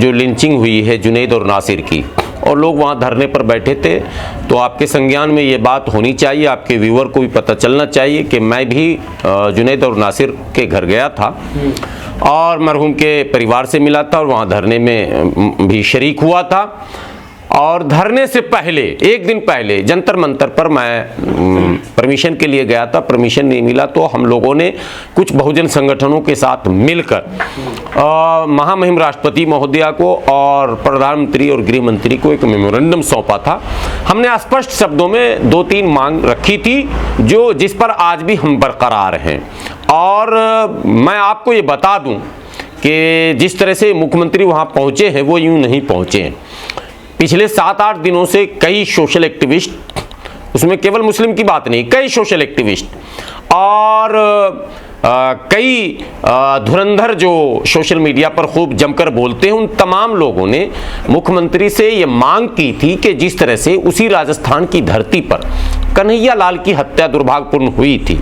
जो लिंचिंग हुई है जुनैद और नासिर की, और लोग वहाँ धरने पर बैठे थे, तो आपके संज्ञान में ये बात होनी चाहिए, आपके व्यूअर को भी पता चलना चाहिए कि मैं भी जुनैद और नासिर के घर गया था और मरहूम के परिवार से मिला था और वहाँ धरने में भी शरीक हुआ था। और धरने से पहले, एक दिन पहले जंतर मंतर पर मैं परमिशन के लिए गया था, परमिशन नहीं मिला, तो हम लोगों ने कुछ बहुजन संगठनों के साथ मिलकर महामहिम राष्ट्रपति महोदया को और प्रधानमंत्री और गृह मंत्री को एक मेमोरेंडम सौंपा था। हमने स्पष्ट शब्दों में 2-3 मांग रखी थी जिस पर आज भी हम बरकरार हैं। और मैं आपको ये बता दूं कि जिस तरह से मुख्यमंत्री वहाँ पहुँचे हैं वो यूँ नहीं पहुँचे हैं। पिछले 7-8 दिनों से कई सोशल एक्टिविस्ट, उसमें केवल मुस्लिम की बात नहीं, कई सोशल एक्टिविस्ट और कई धुरंधर जो सोशल मीडिया पर खूब जमकर बोलते हैं, उन तमाम लोगों ने मुख्यमंत्री से ये मांग की थी कि जिस तरह से उसी राजस्थान की धरती पर कन्हैया लाल की हत्या दुर्भाग्यपूर्ण हुई थी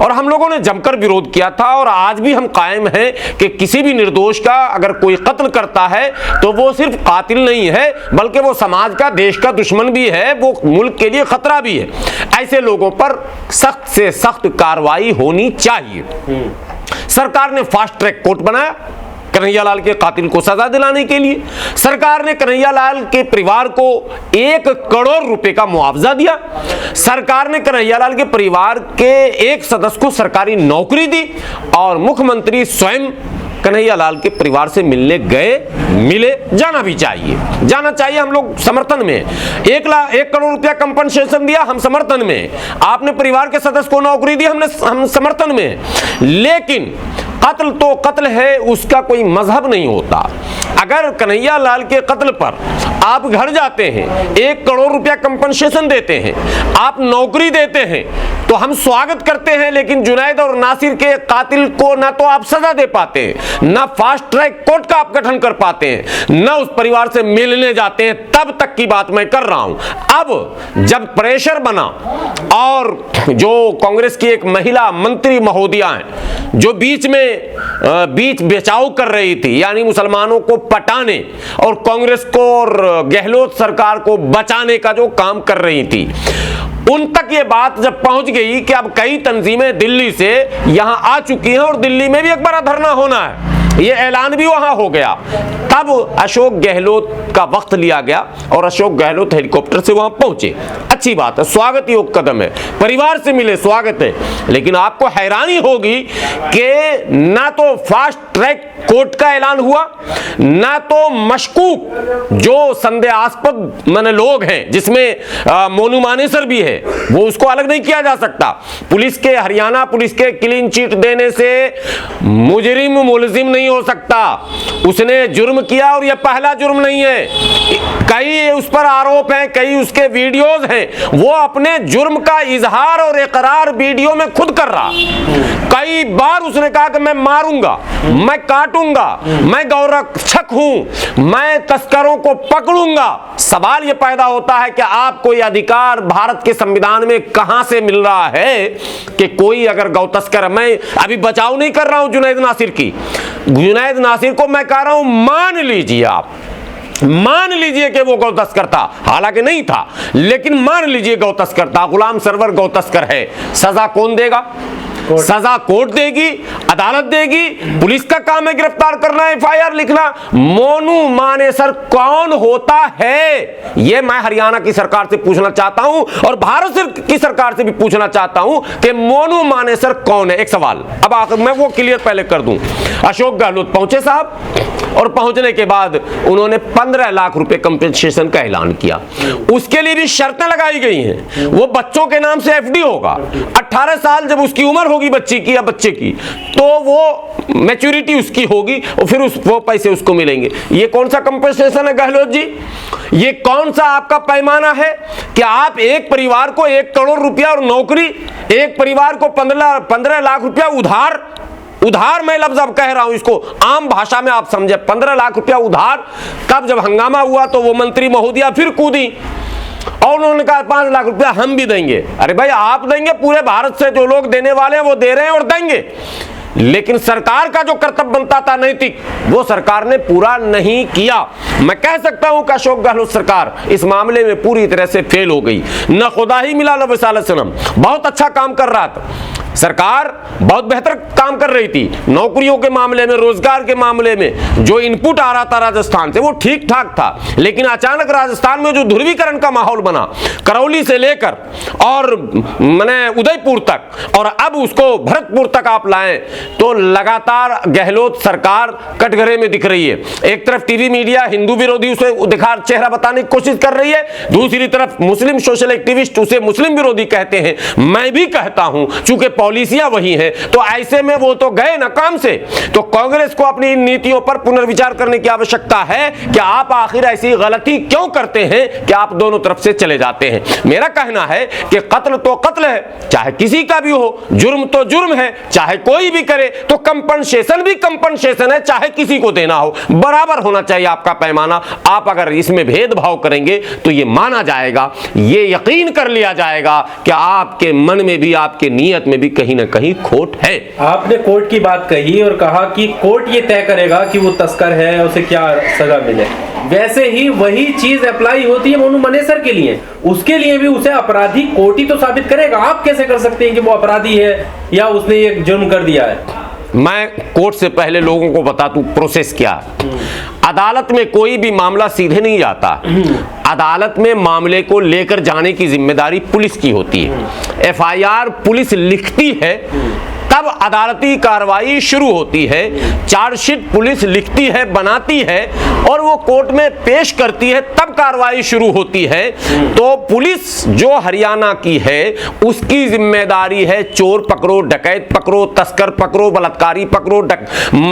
और हम लोगों ने जमकर विरोध किया था, और आज भी हम कायम हैं कि किसी भी निर्दोष का अगर कोई कत्ल करता है तो वो सिर्फ कातिल नहीं है, बल्कि वो समाज का, देश का दुश्मन भी है, वो मुल्क के लिए खतरा भी है। ऐसे लोगों पर सख्त से सख्त कार्रवाई होनी चाहिए। सरकार ने फास्ट ट्रैक कोर्ट बनाया कन्हैया लाल के कातिल को सजा दिलाने के लिए। सरकार ने कन्हैया लाल के परिवार को 1 करोड़ रुपए का मुआवजा दिया। सरकार ने कन्हैया लाल के परिवार के एक सदस्य को सरकारी नौकरी दी और मुख्यमंत्री स्वयं कन्हैया लाल के परिवार से मिलने गए, मिले, जाना भी चाहिए, जाना चाहिए। हम लोग समर्थन में 1 करोड़ रुपया कंपनसेशन दिया, हम समर्थन में। आपने परिवार के सदस्य को नौकरी दी, हम समर्थन में। लेकिन कत्ल तो कत्ल है, उसका कोई मजहब नहीं होता। अगर कन्हैया लाल के कत्ल पर आप घर जाते हैं, 1 करोड़ रुपया कंपनसेशन देते हैं, आप नौकरी देते हैं, तो हम स्वागत करते हैं। लेकिन जुनैद और नासिर के कातिल को ना तो आप सजा दे पाते हैं, ना फास्ट ट्रैक कोर्ट का आप गठन कर पाते हैं, ना उस परिवार से मिलने जाते हैं। तब तक की बात मैं कर रहा हूं। अब जब प्रेशर बना और जो कांग्रेस की एक महिला मंत्री महोदया हैं, जो बीच बचाव कर रही थी, यानी मुसलमानों को पटाने और कांग्रेस को और गहलोत सरकार को बचाने का जो काम कर रही थी, उन तक ये बात जब पहुंच गई कि अब कई तंजीमें दिल्ली से यहां आ चुकी हैं और दिल्ली में भी एक बड़ा धरना होना है, ये ऐलान भी वहां हो गया, तब अशोक गहलोत का वक्त लिया गया और अशोक गहलोत हेलीकॉप्टर से वहां पहुंचे। अच्छी बात है, स्वागत योग्य कदम है, परिवार से मिले, स्वागत है। लेकिन आपको हैरानी होगी कि ना तो फास्ट ट्रैक कोर्ट का ऐलान हुआ, ना तो मशकूक जो संदेहास्पद माने लोग हैं, जिसमें मोनू मानेसर भी है, वो उसको अलग नहीं किया जा सकता। पुलिस के, हरियाणा पुलिस के क्लीन चिट देने से मुजरिम मुलजिम नहीं हो सकता। उसने जुर्म किया और यह पहला जुर्म नहीं है, कई उस पर आरोप हैं, कई उसके वीडियोस हैं। वो अपने जुर्म का इजहार और इकरार वीडियो में खुद कर रहा। कई बार उसने कहा कि मैं मारूंगा, मैं काटूंगा, मैं गौरक्षक हूं, मैं तस्करों को पकड़ूंगा। सवाल यह पैदा होता है कि आपको यह अधिकार भारत के संविधान में कहां से मिल रहा है कि कोई अगर गौ तस्कर, मैं अभी बचाव नहीं कर रहा हूं जुनैद नासिर की, जुनैद नासिर को मैं कह रहा हूं, मान लीजिए, आप मान लीजिए कि वो गौ तस्कर था, हालांकि नहीं था, लेकिन मान लीजिए गौ तस्कर था, गुलाम सरवर गौ तस्कर है, सजा कौन देगा? सजा कोर्ट देगी, अदालत देगी। पुलिस का काम है गिरफ्तार करना, एफआईआर लिखना। मोनू मानेसर कौन होता है, यह मैं हरियाणा की सरकार से पूछना चाहता हूं और भारत की सरकार से भी पूछना चाहता हूं कि मोनू मानेसर कौन है। एक सवाल अब आखिर मैं वो क्लियर पहले कर दूं। अशोक गहलोत पहुंचे साहब, और पहुंचने के बाद उन्होंने 15 लाख रुपए कंपेंसेशन का ऐलान किया। उसके लिए भी शर्तें लगाई गई हैं। वो बच्चों के नाम से एफडी होगा, 18 साल जब उसकी उम्र होगी बच्ची की या बच्चे की, तो वो मैच्योरिटी उसकी होगी और फिर वो पैसे उसको मिलेंगे। ये कौन सा कंपेंसेशन है गहलोत जी? ये कौन सा आपका पैमाना है कि आप एक परिवार को 1 करोड़ रुपया और नौकरी, एक परिवार को 15 लाख रुपया उधार मैं लफ्ज अब कह रहा हूं, इसको आम भाषा में आप समझे, 15 लाख रुपया उधार। तब जब हंगामा हुआ तो वो मंत्री महोदया फिर कूदी और उन्होंने कहा 5 लाख रुपया हम भी देंगे। अरे भाई, आप देंगे, पूरे भारत से जो लोग देने वाले हैं वो दे रहे हैं और देंगे। लेकिन सरकार का जो कर्तव्य बनता था नैतिक, वो सरकार ने पूरा नहीं किया। मैं कह सकता हूं कि अशोक गहलोत सरकार इस मामले में पूरी तरह से फेल हो गई। न खुदा ही मिला न वसालत सनम। बहुत अच्छा काम कर रहा था सरकार, बहुत बेहतर काम कर रही थी नौकरियों के मामले में, रोजगार के मामले में। जो इनपुट आ रहा था राजस्थान से वो ठीक ठाक था, लेकिन अचानक राजस्थान में जो ध्रुवीकरण का माहौल बना, करौली से लेकर और मैंने उदयपुर तक और अब उसको भरतपुर तक आप लाएं, तो लगातार गहलोत सरकार कटघरे में दिख रही है। एक तरफ टीवी मीडिया हिंदू विरोधी उसे दिखा चेहरा बताने की कोशिश कर रही है, दूसरी तरफ मुस्लिम सोशल एक्टिविस्ट उसे मुस्लिम विरोधी कहते हैं। मैं भी कहता हूं, चूंकि पॉलिसियां वही हैं, तो ऐसे में वो तो गए ना काम से। तो कांग्रेस को अपनी इन नीतियों पर पुनर्विचार करने की आवश्यकता है कि आप आखिर ऐसी गलती क्यों करते हैं कि आप दोनों तरफ से चले जाते हैं। मेरा कहना है कि कत्ल तो कत्ल है, चाहे किसी का भी हो, जुर्म तो जुर्म है, चाहे कोई भी करे, तो कंपनसेशन भी कंपनसेशन है, चाहे किसी को देना हो, बराबर होना चाहिए आपका पैमाना। आप अगर इसमें भेदभाव करेंगे तो ये माना जाएगा, ये यकीन कर लिया जाएगा कि आपके मन में भी, आपके नीयत में भी कहीं ना कहीं खोट है। आपने कोर्ट की बात कही और कहा कि कोर्ट ये तय करेगा कि वो तस्कर है, उसे क्या सजा मिले। वैसे ही वही चीज अप्लाई होती है मोनू मानेसर के लिए। उसके लिए भी उसे अपराधी कोर्ट ही तो साबित करेगा। आप कैसे कर सकते हैं कि वो अपराधी है या उसने ये जुर्म कर दिया है? मैं कोर्ट से पहले लोगों को बता दूं प्रोसेस क्या है। अदालत में कोई भी मामला सीधे नहीं जाता। अदालत में मामले को लेकर जाने की जिम्मेदारी पुलिस की होती है। एफआईआर पुलिस लिखती है, तब अदालती कार्रवाई शुरू होती है। चार्जशीट पुलिस लिखती है, बनाती है और वो कोर्ट में पेश करती है, तब कार्रवाई शुरू होती है। तो पुलिस जो हरियाणा की है उसकी जिम्मेदारी है चोर पकड़ो, डकैत पकड़ो, तस्कर पकड़ो, बलात्कारी पकड़ो,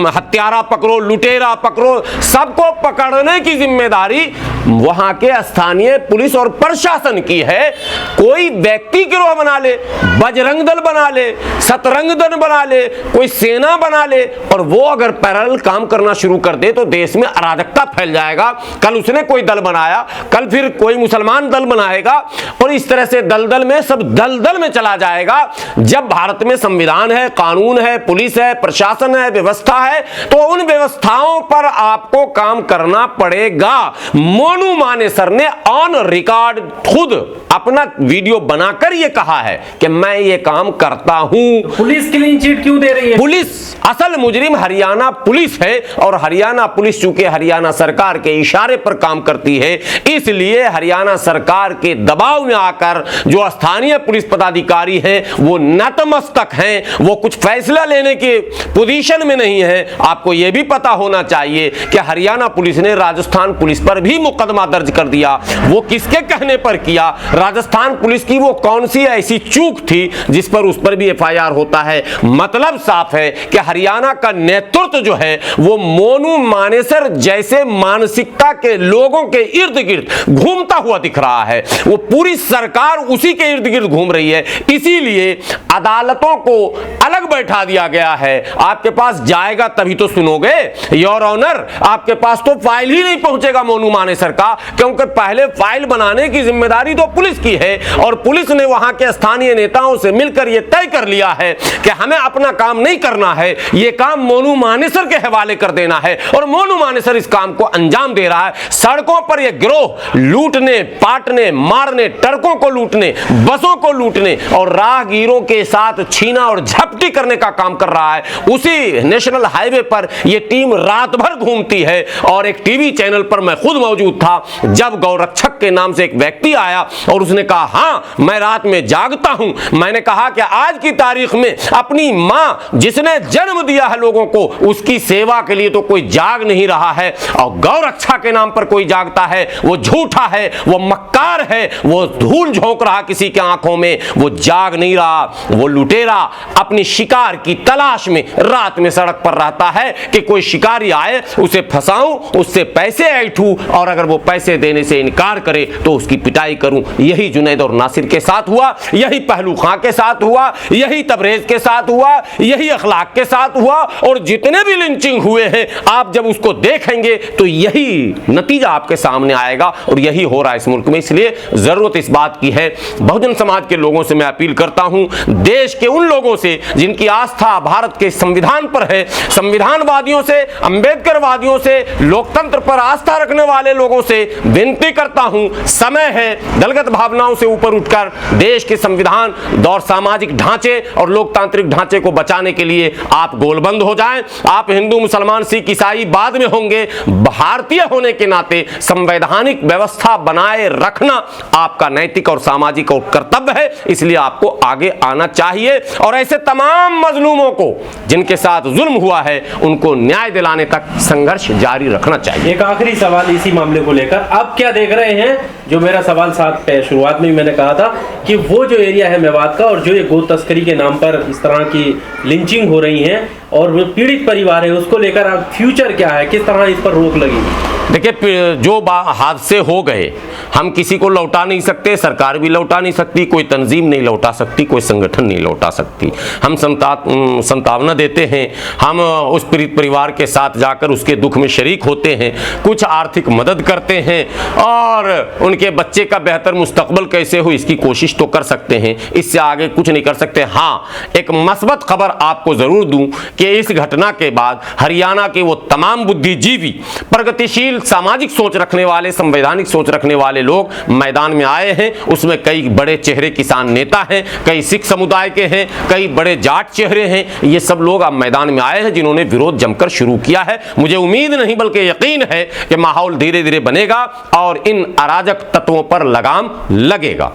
हत्यारा पकड़ो, लुटेरा पकड़ो, सबको पकड़ने की जिम्मेदारी वहां के स्थानीय पुलिस और प्रशासन की है। कोई व्यक्ति गिरोह बना ले, बजरंग दल बना ले, सतरंग दल बना ले, कोई सेना बना ले और वो अगर पैरेलल काम करना शुरू कर दे तो देश में अराजकता फैल जाएगा। कल उसने कोई दल बनाया, कल फिर कोई मुसलमान दल बनाएगा और इस तरह से दलदल में सब दलदल में चला जाएगा। जब भारत में संविधान है, कानून है, पुलिस है, प्रशासन है, व्यवस्था है, तो उन व्यवस्थाओं पर आपको काम करना पड़ेगा। मोनू मानेसर ने ऑन रिकॉर्ड खुद अपना वीडियो बनाकर यह कहा है कि मैं ये काम करता हूं। पुलिस क्लीन चिट क्यों दे रही है? पुलिस असल मुजरिम हरियाणा पुलिस है और हरियाणा पुलिस चूंकि हरियाणा सरकार के इशारे पर काम करती है, इसलिए हरियाणा सरकार के दबाव में आकर जो स्थानीय पुलिस पदाधिकारी हैं वो नतमस्तक हैं, वो कुछ फैसला लेने के पोजीशन में नहीं है। आपको यह भी पता होना चाहिए कि हरियाणा पुलिस ने राजस्थान पुलिस पर भी मुकदमा दर्ज कर दिया। वो किसके कहने पर किया? राजस्थान पुलिस की वो कौन सी ऐसी चूक थी जिस पर उस पर भी एफआईआर होता है? मतलब साफ है कि हरियाणा का नेतृत्व जो है वो मोनू मानेसर जैसे मानसिकता के लोगों के इर्द गिर्द घूमता हुआ दिख रहा है। वो पूरी सरकार उसी के इर्द गिर्द घूम रही है। इसीलिए अदालतों को अलग बैठा दिया गया है। आपके पास जाएगा तभी तो सुनोगे योर ऑनर, आपके पास तो फाइल ही नहीं पहुंचेगा मोनू मानेसर का, क्योंकि पहले फाइल बनाने की जिम्मेदारी तो पुलिस की है और पुलिस ने वहां के स्थानीय नेताओं से मिलकर यह तय कर लिया है कि हमें अपना काम नहीं करना है, यह काम मोनू मानेसर के हवाले कर देना है और मोनू मानेसर इस काम को अंजाम दे रहा है। सड़कों पर यह गिरोह लूटने, पाटने, मारने, ट्रकों को लूटने, बसों को लूटने और राहगीरों के साथ छीना और झपटी करने का काम कर रहा है। उसी नेशनल हाईवे पर यह टीम रात भर घूमती है और एक टीवी चैनल पर मैं खुद मौजूद था जब गौरक्षक के नाम से एक व्यक्ति आया और उसने कहा हां मैं रात में जागता हूं। मैंने कहा कि आज की तारीख में अपनी मां जिसने जन्म दिया है लोगों को, उसकी सेवा के लिए तो कोई जाग नहीं रहा है और गौरक्षा के नाम पर कोई जागता है वो झूठा है, वो मक्कार है, वो धूल झोंक रहा किसी के आंखों में, वो जाग नहीं रहा। वो लुटेरा अपनी शिकार की तलाश में रात में सड़क पर रहता है कि कोई शिकारी आए, उसे फंसाऊं, उससे पैसे ऐंठूं और अगर वो पैसे देने से इनकार करे तो उसकी पिटाई करूं। यही जुनैद और नासिर के साथ हुआ, यही पहलू खां के साथ हुआ, यही तबरेज के साथ हुआ, यही अखलाक के साथ हुआ, और जितने भी लिंचिंग हुए हैं आप जब उसको देखेंगे तो यही नतीजा आपके सामने आएगा, और यही हो रहा है इस मुल्क में। इसलिए जरूरत इस बात की है, बहुजन समाज के लोगों से मैं अपील करता हूं, देश के उन लोगों से जिनकी आस्था भारत के संविधान पर है, संविधानवादियों से, अंबेडकरवादियों से, लोकतंत्र पर आस्था रखने वाले लोगों से विनती करता हूं, समय है दलगत भावनाओं से ऊपर उठकर देश के संविधान और सामाजिक ढांचे और लोकतांत्रिक ढांचे को बचाने के लिए आप गोलबंद हो जाएं। आप हिंदू, मुसलमान, सिख, ईसाई बाद में होंगे, भारतीय होने के नाते संवैधानिक व्यवस्था बनाए रखना आपका नैतिक और सामाजिक और कर्तव्य है, इसलिए आपको आगे आना चाहिए और ऐसे तमाम मजलूमों को जिनके साथ जुल्म हुआ है उनको न्याय दिलाने तक संघर्ष जारी रखना चाहिए। एक आखिरी सवाल इसी मामले को लेकर, अब क्या देख रहे हैं, जो मेरा सवाल साथ शुरुआत में मैंने कहा था कि वो जो एरिया है मेवात का, और जो ये गो तस्करी के नाम पर इस तरह की लिंचिंग हो रही है और वो पीड़ित परिवार है, उसको लेकर अब फ्यूचर क्या है, किस तरह इस पर रोक लगेगी? देखिए, जो हादसे हो गए हम किसी को लौटा नहीं सकते, सरकार भी लौटा नहीं सकती, कोई तंजीम नहीं लौटा सकती, कोई संगठन नहीं लौटा सकती। हम संतावना देते हैं, हम उस पीड़ित परिवार के साथ जाकर उसके दुख में शरीक होते हैं, कुछ आर्थिक मदद करते हैं और उनके बच्चे का बेहतर मुस्तकबल कैसे हो इसकी कोशिश तो कर सकते हैं, इससे आगे कुछ नहीं कर सकते। हाँ, एक मस्बत खबर आपको जरूर दूं कि इस घटना के बाद हरियाणा के वो तमाम बुद्धिजीवी, प्रगतिशील, सामाजिक सोच रखने वाले, संवैधानिक सोच रखने वाले लोग मैदान में आए हैं। उसमें कई बड़े चेहरे किसान नेता हैं, कई सिख समुदाय के हैं, कई बड़े जाट चेहरे हैं, ये सब लोग अब मैदान में आए हैं जिन्होंने विरोध जमकर शुरू किया है। मुझे उम्मीद नहीं बल्कि यकीन है कि माहौल धीरे धीरे बनेगा और इन अराजक तत्वों पर लगाम लगेगा।